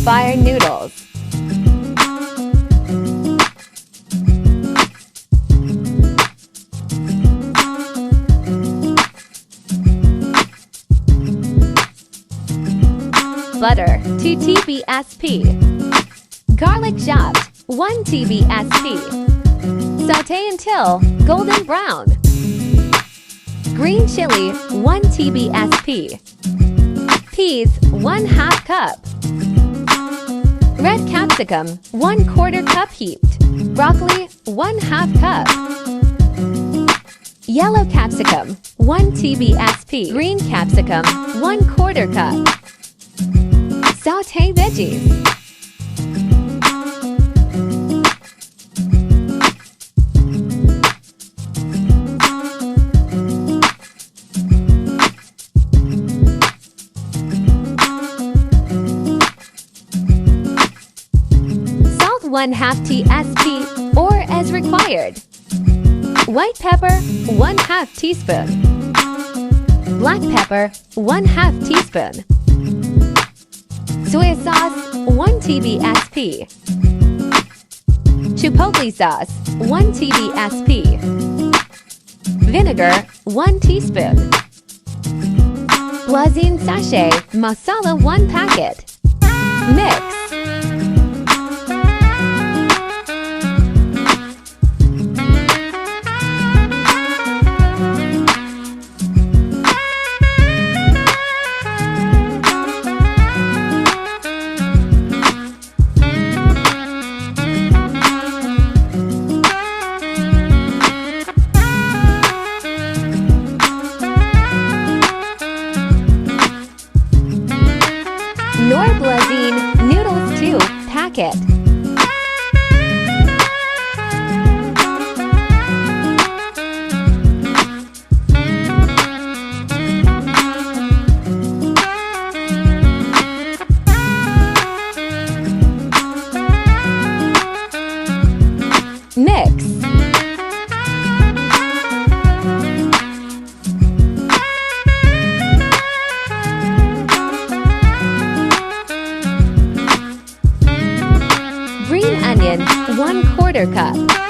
fire noodles. Butter, 2 Tbsp. Garlic chopped, 1 Tbsp. Saute until golden brown. Green chili, 1 Tbsp. Peas, 1/2 cup. Red capsicum, 1/4 cup heaped. Broccoli, 1/2 cup. Yellow capsicum, 1 Tbsp. Green capsicum, 1/4 cup. Saute veggies. Salt 1/2 Tsp or as required. White pepper 1/2 teaspoon. Black pepper 1/2 teaspoon. Soya sauce, 1 Tbsp. Chipotle sauce, 1 Tbsp. Vinegar, 1 teaspoon. Blazing sachet, masala 1 packet. Mix. Noodles 2 packet. Mix. Green onion, 1/4 cup.